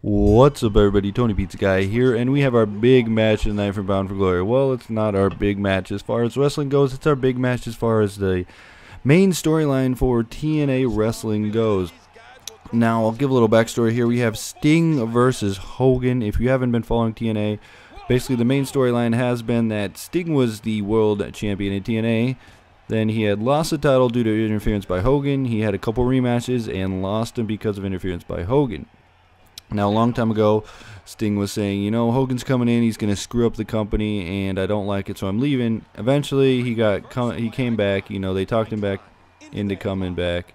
What's up, everybody? Tony Pizza Guy here, and we have our big match tonight for Bound for Glory. Well, it's not our big match as far as wrestling goes. It's our big match as far as the main storyline for TNA wrestling goes. Now, I'll give a little backstory here. We have Sting versus Hogan. If you haven't been following TNA, basically the main storyline has been that Sting was the world champion in TNA. Then he had lost the title due to interference by Hogan. He had a couple rematches and lost them because of interference by Hogan. Now, a long time ago, Sting was saying, you know, Hogan's coming in, he's going to screw up the company, and I don't like it, so I'm leaving. Eventually, he came back. You know, they talked him back into coming back,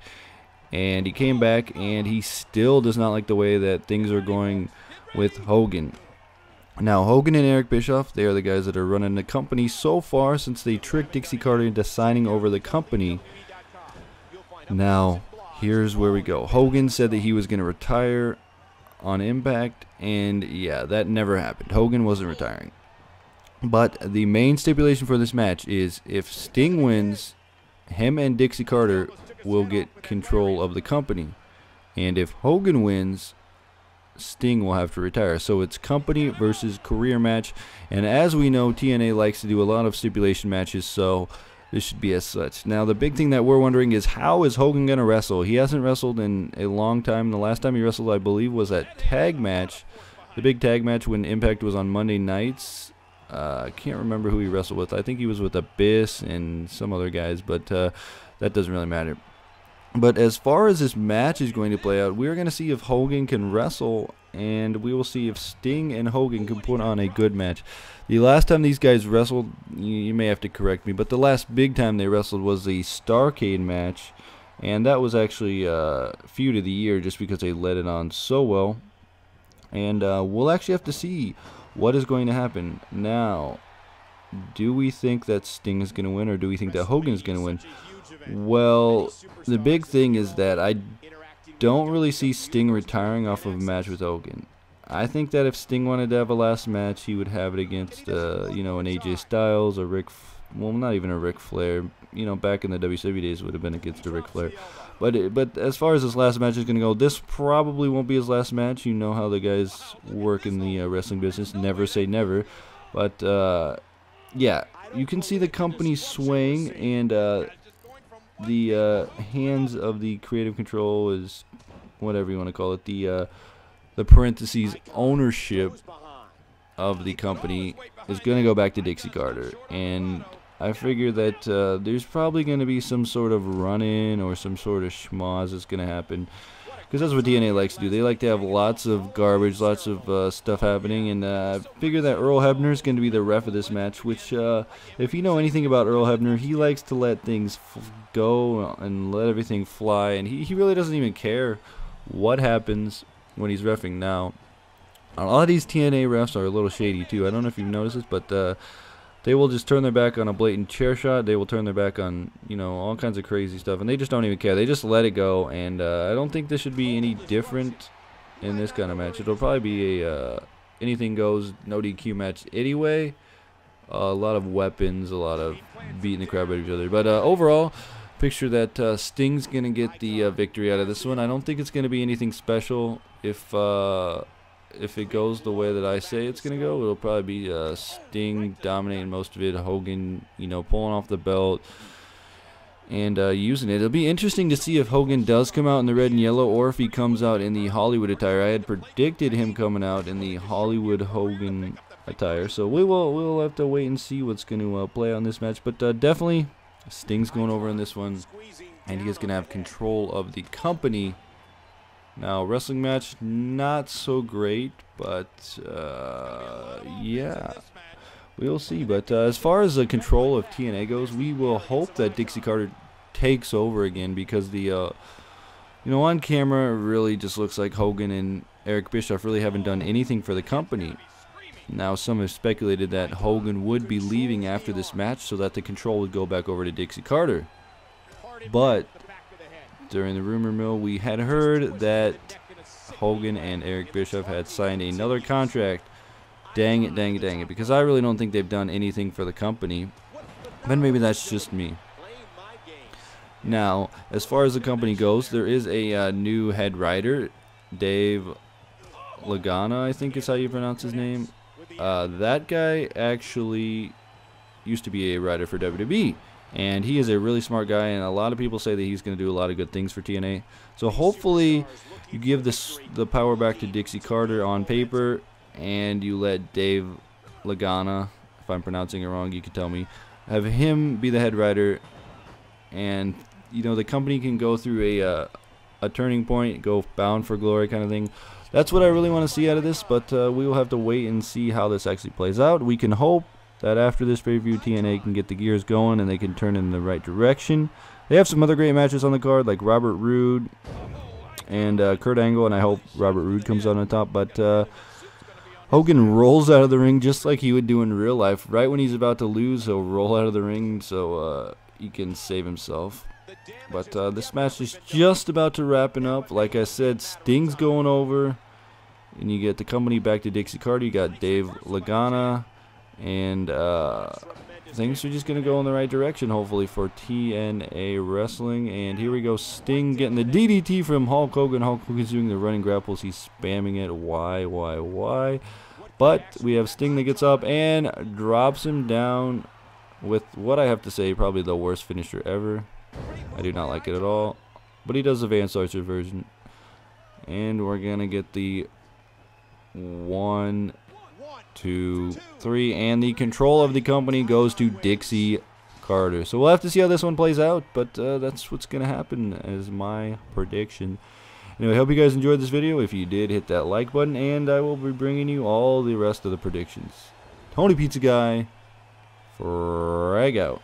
and he came back, and he still does not like the way that things are going with Hogan. Now, Hogan and Eric Bischoff, they are the guys that are running the company so far since they tricked Dixie Carter into signing over the company. Now, here's where we go. Hogan said that he was going to retire on Impact, and yeah, that never happened. Hogan wasn't retiring. But the main stipulation for this match is if Sting wins, him and Dixie Carter will get control of the company. And if Hogan wins, Sting will have to retire. So it's company versus career match. And as we know, TNA likes to do a lot of stipulation matches, so this should be as such. Now, the big thing that we're wondering is, how is Hogan going to wrestle? He hasn't wrestled in a long time. The last time he wrestled, I believe, was that tag match, the big tag match when Impact was on Monday nights. I can't remember who he wrestled with. I think he was with Abyss and some other guys, but that doesn't really matter. But as far as this match is going to play out, we're going to see if Hogan can wrestle, and we will see if Sting and Hogan can put on a good match. The last time these guys wrestled, you may have to correct me, but the last big time they wrestled was the Starrcade match, and that was actually feud of the year just because they led it on so well. And we'll actually have to see what is going to happen. Now, do we think that Sting is going to win, or do we think that Hogan is going to win? Well, the big thing is that I don't really see Sting retiring off of a match with Hogan. I think that if Sting wanted to have a last match, he would have it against, you know, an AJ Styles or well, not even a Ric Flair. You know, back in the WCW days, it would have been against a Ric Flair. But as far as this last match is going to go, this probably won't be his last match. You know how the guys work in the wrestling business. Never say never. But, yeah, you can see the company swaying, and the hands of the creative control is whatever you want to call it, the parentheses ownership of the company is going to go back to Dixie Carter. And I figure that there's probably going to be some sort of run-in or some sort of schmoz that's going to happen, because that's what TNA likes to do. They like to have lots of garbage, lots of stuff happening, and I figure that Earl Hebner is going to be the ref of this match, which, if you know anything about Earl Hebner, he likes to let things go and let everything fly, and he really doesn't even care what happens when he's reffing. Now, a lot of these TNA refs are a little shady too. I don't know if you've noticed this, but they will just turn their back on a blatant chair shot. They will turn their back on, you know, all kinds of crazy stuff, and they just don't even care. They just let it go, and I don't think this should be any different in this kind of match. It'll probably be a anything goes, no DQ match anyway. A lot of weapons, a lot of beating the crap out of each other. But overall, picture that Sting's going to get the victory out of this one. I don't think it's going to be anything special. If it goes the way that I say it's going to go, it'll probably be Sting dominating most of it, Hogan, you know, pulling off the belt and using it. It'll be interesting to see if Hogan does come out in the red and yellow, or if he comes out in the Hollywood attire. I had predicted him coming out in the Hollywood Hogan attire, so we'll have to wait and see what's going to play on this match. But definitely Sting's going over in this one, and he is going to have control of the company. Now, wrestling match, not so great, but yeah, we'll see. But as far as the control of TNA goes, we will hope that Dixie Carter takes over again, because the, you know, on camera, it really just looks like Hogan and Eric Bischoff really haven't done anything for the company. Now, some have speculated that Hogan would be leaving after this match so that the control would go back over to Dixie Carter. But during the rumor mill, we had heard that Hogan and Eric Bischoff had signed another contract. Dang it, dang it, dang it. Because I really don't think they've done anything for the company. But maybe that's just me. Now, as far as the company goes, there is a new head writer, Dave Lagana, I think is how you pronounce his name. That guy actually used to be a writer for WWE, and he is a really smart guy, and a lot of people say that he's going to do a lot of good things for TNA. So hopefully you give the power back to Dixie Carter on paper, and you let Dave Lagana, if I'm pronouncing it wrong, you can tell me, have him be the head writer, and you know, the company can go through a turning point, go bound for glory kind of thing. That's what I really want to see out of this, but we will have to wait and see how this actually plays out. We can hope that after this pay-per-view, TNA can get the gears going and they can turn in the right direction. They have some other great matches on the card, like Robert Roode and Kurt Angle, and I hope Robert Roode comes out on top. But Hogan rolls out of the ring just like he would do in real life. Right when he's about to lose, he'll roll out of the ring so he can save himself. But this match is just about to wrapping up. Like I said, Sting's going over, and you get the company back to Dixie Carter. You got Dave Lagana, and things are just going to go in the right direction, hopefully, for TNA Wrestling. And here we go, Sting getting the DDT from Hulk Hogan. Hulk Hogan's doing the running grapples. He's spamming it. Why? But we have Sting that gets up and drops him down with what I have to say, probably the worst finisher ever. I do not like it at all. But he does the Vance Archer version. And we're going to get the 1, 2, 3, and the control of the company goes to Dixie Carter. So we'll have to see how this one plays out, but that's what's going to happen as my prediction. Anyway, I hope you guys enjoyed this video. If you did, hit that like button, and I will be bringing you all the rest of the predictions. Tony Pizza Guy, frag out.